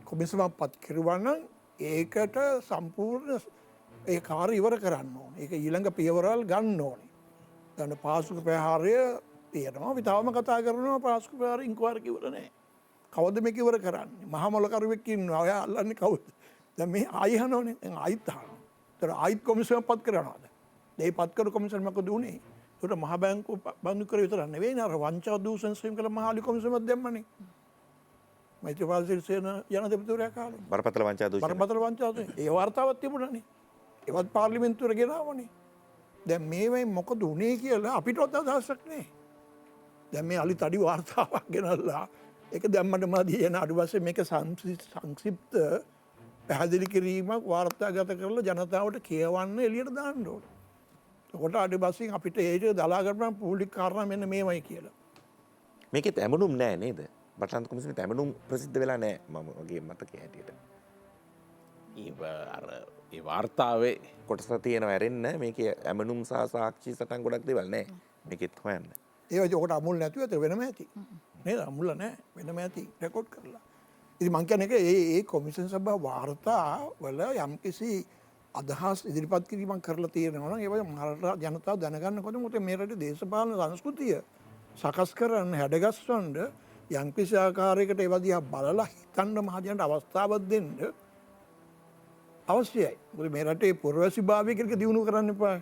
කොමිසමක් පත් කිරුවා නම් ඒකට සම්පූර්ණ ඒ කාර්ය ඉවර කරන්න ඕනේ. ඒක ඊළඟ පියවරල් ගන්න ඕනේ. දැන් පාසුක ප්‍රහාරය තියෙනවා. අපි තාම කතා කරනවා පාසුක ප්‍රහාරය ඉන්කුවරි ඉවර නැහැ. කවද මේක ඉවර කරන්නේ? මහා මොලකරුවෙක් ඉන්නවා. ඔයා අල්ලන්නේ කවුද? දැන් මේ ආයි අහනවනේ. දැන් ආයිත් අහනවා. ඒතර ආයිත් කොමිසමක් පත් කරනවාද? මේ පත් කරු කොමිසම මොකද උනේ? ඒතර මහ බැංකුව බඳු කර විතර නෙවෙයි නේ අර වංචා දූෂණ ශ්‍රේණිකල මහාලි කොමිසමක් දැම්මනේ. මෛත්‍රීපාල සිරිසේන ජනාධිපතිවරයා කාලේ. බරපතල වංචා දූෂණ. බරපතල වංචා දූෂණ. ඒ වාර්තාවක් තිබුණානේ. ඒවත් පාර්ලිමේන්තුවට ගෙනාවනේ. දැන් මේවෙන් මොකද උනේ කියලා අපිටවත් අදහසක් නැහැ. දැන් මේ අලි තඩි වාර්තාවක් ගෙනල්ලා ඒක දැම්මට මදි යන අඩු වශයෙන් මේක සංක්ෂිප්ත පැහැදිලි කිරීමක් වාර්තාගත කරලා ජනතාවට කියවන්න එළියට දාන්න ඕනේ. එතකොට අඩු වශයෙන් අපිට ඒක දලා ගන්න පූලික කාරණා මෙන්න මේවයි කියලා. මේකෙත් ඇමනුම් නැහැ නේද? බටරන්ත කොමිසමේ ඇමනුම් ප්‍රසිද්ධ වෙලා නැහැ මම වගේ මතකයේ හැටියට. ඒ වාර්තාවේ කොටස තියෙනවා ඇරෙන්න මේකේ ඇමනුම් සහ සාක්ෂි සටන් ගොඩක් දේවල් නැහැ. මේකෙත් හොයන්න. ඒවා ඒකට අමුල් නැතුව ඒතර වෙනම ඇති. නේද? අමුල නැහැ. වෙනම ඇති රෙකෝඩ් කරලා. ඉතින් මං කියන්නේ ඒ කොමිෂන් සභාව වාර්තා වල යම්කිසි අදහස් ඉදිරිපත් කිරීමක් කරලා තියෙනවා නම් ඒවා ජනතාව දැනගන්නකොට මොකද මේ රටේ දේශපාලන සංස්කෘතිය සකස් කරන්න හැඩගස්වන්න යම්කිසි ආකාරයකට ඒවා දිහා බලලා හිතන්න මහජනට අවස්ථාවක් දෙන්න අවශ්‍යයි. මොකද මේ රටේ පුරවැසිභාවය කියලා දිනු කරන්න එපා.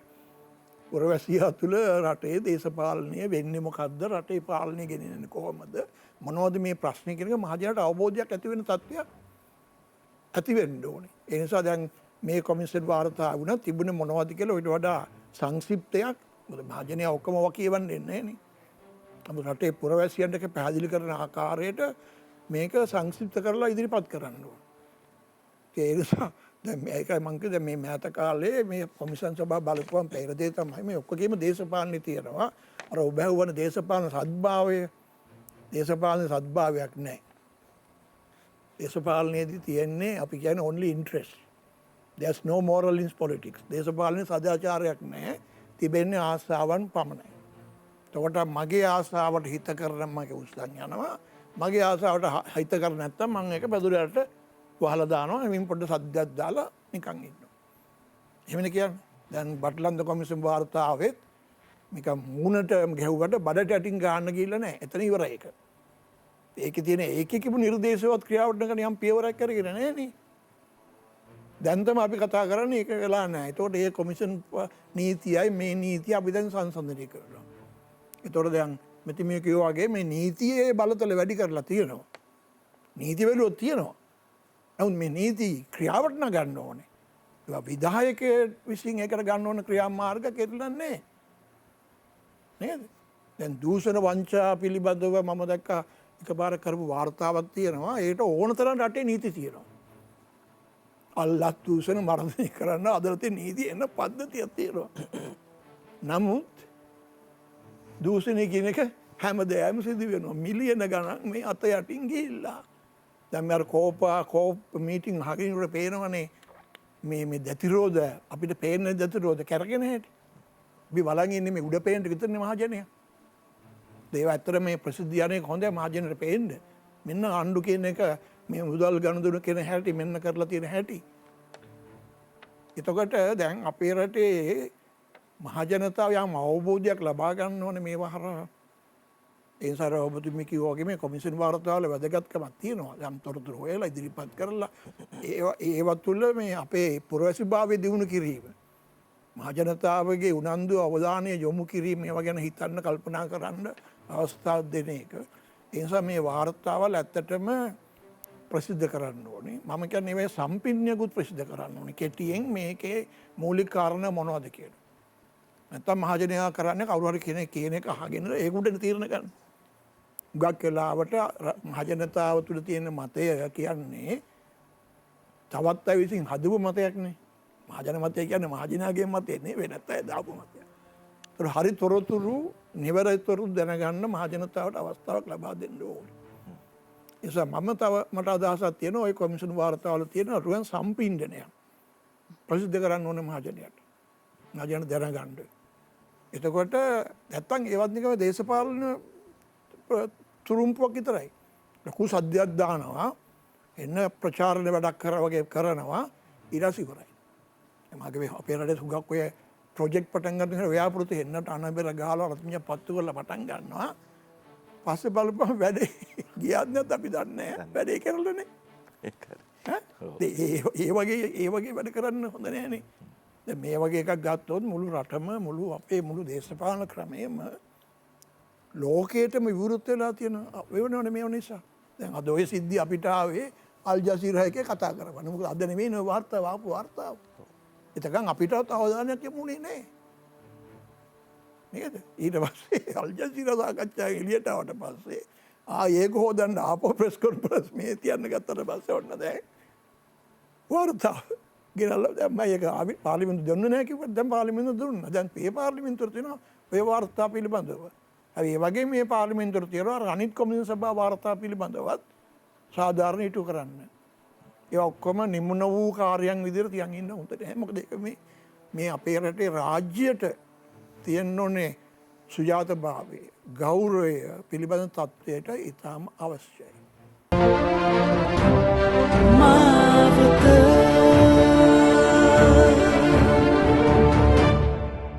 පුරවැසියා තුළ රටේ දේශපාලනය වෙන්නේ මොකද්ද? රටේ පාලනය ගෙනියන්නේ කොහොමද? මොනවද මේ ප්‍රශ්නේ කියන එක මහජනට අවබෝධයක් ඇති වෙන තත්ත්වයක් ඇති වෙන්න ඕනේ. ඒ නිසා දැන් මේ කොමිෂන් වාර්තා වුණා තිබුණේ මොනවද කියලා ඊට වඩා සංක්ෂිප්තයක් මොකද මහජනයා ඔක්කොම වකියවන්නේ නැහැ නේ. නමුත් රටේ පුරවැසියන්ට පැහැදිලි කරන ආකාරයට මේක සංක්ෂිප්ත කරලා ඉදිරිපත් කරන්න ඕනේ. ඒ නිසා දැන් මේකයි මං කිව්වේ මේ මෑත කාලේ මේ කොමිෂන් සභාව බලපුවම පෙරදේ තමයි මේ ඔක්කොගේම දේශපාලනේ තියෙනවා. අර ඔබ හුවන දේශපාලන සද්භාවයක් නැහැ. දේශපාලනයේදී තියෙන්නේ අපි කියන්නේ only interest. There's no moral in politics. දේශපාලනේ සදාචාරයක් නැහැ. තිබෙන්නේ ආශාවන් පමණයි. එතකොට මගේ ආශාවට හිත කරන මගේ උස්සන් යනවා. මගේ ආශාවට හිත කර නැත්තම් මම ඒක බදුරට වහලා දානවා. එමින් පොඩ්ඩ සද්දයක් දාලා නිකන් ඉන්නවා. එහෙමනේ කියන්නේ. දැන් බටලන්ද කොමිසම් වාර්තාවෙත් නිකන් මූණට ගැහුවට බඩට යටින් ගන්න ගිහිල්ලා නැහැ. එතන ඉවරයි ඒක. ඒකේ තියෙන ඒකේ කිපු නිර්දේශවත් ක්‍රියාවට නගන යම් පියවරක් කරගෙන නැහැ නේ. දැන් තමයි අපි කතා කරන්නේ ඒක වෙලා නැහැ. ඒතකොට මේ කොමිෂන් නීතියයි මේ නීතිය අපි දැන් සංසන්දනය කරනවා. ඒතකොට දැන් මෙති මේ කියෝ වගේ මේ නීතියේ බලතල වැඩි කරලා තියෙනවා. නීති වලුවක් තියෙනවා. නමුත් මේ නීති ක්‍රියාවට නගන්න ඕනේ. ඒවා විධායකයේ විසින් ඒකට ගන්න ඕන ක්‍රියාමාර්ග කෙරෙන්නේ නේද? දැන් දූෂණ වංචා පිළිබඳව මම දැක්කා එකපාර කරපු වාර්තාවක් තියෙනවා. ඒකට ඕන තරම් රටේ නීති තියෙනවා. අල්ලත් දූෂණ මර්ධනය කරන්න අදලතේ නීති එන්න පද්ධතියක් තියෙනවා. නමුත් දූෂණය කියන එක හැමදේම සිදු වෙනවා. මිලියන ගණන් මේ අත යටින් ගිහිල්ලා. දැන් මම කෝප මීටින් අහගෙන පේනවනේ මේ දැතිරෝධ අපිට පේන්නේ දැතිරෝධ කරගෙන හැටි. අපි බලන් ඉන්නේ මේ උඩ පේන විතරනේ මහජනයා. ඒව ඇත්තට මේ ප්‍රසිද්ධියනේ හොඳයි මහජනට පේන්න. මෙන්න ආණ්ඩු කියන එක මේ මුදල් ගනුදෙනු කියන හැටි මෙන්න කරලා තියෙන හැටි. එතකොට දැන් අපේ රටේ මහජනතාව යම් අවබෝධයක් ලබා ගන්න ඕනේ මේවා හරහා. ඒ නිසා ඔබතුමී කිව්වා වගේ මේ කොමිෂන් වාර්තාවල වැදගත්කමක් තියෙනවා. යම් තොරතුරු හොයලා ඉදිරිපත් කරලා ඒවා තුළ මේ අපේ පුරවැසිභාවය දිනු කිරීම. මහජනතාවගේ උනන්දු අවධානය යොමු කිරීම ඒවා ගැන හිතන්න කල්පනා කරන්න අවස්ථාවක් දෙන එක. ඒ නිසා මේ වාර්තාවල් ඇත්තටම ප්‍රසිද්ධ කරන්න ඕනේ. මම කියන්නේ මේ සම්පින්නියකුත් ප්‍රසිද්ධ කරන්න ඕනේ. කෙටියෙන් මේකේ මූලික කාරණා මොනවද කියලා. නැත්තම් මහජනයා කරන්නේ කවුරු හරි කෙනෙක් කියන එක අහගෙන ඒකට තීරණ ගන්න. ගොඩක් වෙලාවට මහජනතාව තුළ තියෙන මතය කියන්නේ තවත් අය විසින් හදපු මතයක් නේ. මහජන මතය කියන්නේ මහජනයාගේ මතය නේ වෙනත් අය දාපු මතයක්. ඒතර හරි තොරතුරු නිවැරදි තොරතුරු දැනගන්න මහජනතාවට අවස්ථාවක් ලබා දෙන්න ඕනේ. ඒ නිසා මට අදහසක් තියෙනවා ওই කොමිෂන් වාර්තාවල තියෙන රුවන් සම්පින්ඩනය ප්‍රසිද්ධ කරන්න ඕනේ මහජනයාට. මහජන දැනගන්න. එතකොට නැත්තම් ඒවත් නිකම දේශපාලන තුරුම්පුවක් විතරයි. ලොකු සද්දයක් දානවා. එන්න ප්‍රචාරණ වැඩක් කර වගේ කරනවා ඉරසිවරයි. මගේ අපේ රටේ සුගක් ඔය ප්‍රොජෙක්ට් පටන් ගන්න ව්‍යාපෘති එන්නට අනබෙර ගහලා රත්මිය පත්තු කරලා පටන් ගන්නවා. පස්සේ බලපුවම වැඩේ ගියත් නැත් අපි දන්නේ නැහැ. වැඩේ කරලානේ. ඒ වගේ වැඩ කරන්න හොඳ නෑනේ. දැන් මේ වගේ එකක් ගත්තොත් මුළු රටම මුළු අපේ මුළු දේශපාලන ක්‍රමයම ලෝකයටම විවෘත වෙලා තියෙන වෙනවනේ මේ නිසා. දැන් අද ඔය සිද්ධි අපිට ආවේ අල් ජසීරා එකේ කතා කරවන්න. මොකද අද නෙමෙයි නෝ වාර්තාව ආපු වාර්තාව. එතකන් අපිටවත් අවධානයක් යමුනේ නැහැ. නේද? ඊට පස්සේ අල් ජසීරා සාකච්ඡා එළියට ආවට පස්සේ ඒක හොදන්න ආපහු ප්‍රෙස් කොන්ෆරන්ස් මේ තියන්න ගත්තට පස්සේ ඔන්න දැන් වාර්තාව ගෙනල්ලා දැන් මම ඒක ආවි පාර්ලිමේන්තු දුන්නේ නැහැ කිව්වා. දැන් පාර්ලිමේන්තු දුන්නා. දැන් මේ පාර්ලිමේන්තුවේ තියෙනවා ඔය වාර්තා පිළිබඳව. හරි ඒ වගේ මේ පාර්ලිමේන්තුවේ තියෙනවා අනිත් කොමියුන් සභා වාර්තා පිළිබඳවත් සාධාරණ ඉටු කරන්න. ඒ ඔක්කොම නිමුණ වූ කාර්යයන් විදිහට තියන් ඉන්න හොඳ නැහැ. මොකද ඒක මේ අපේ රටේ රාජ්‍යයට තියෙන්න ඕනේ සුජාතභාවය, ගෞරවය පිළිබඳ තත්ත්වයට ඉතාම අවශ්‍යයි.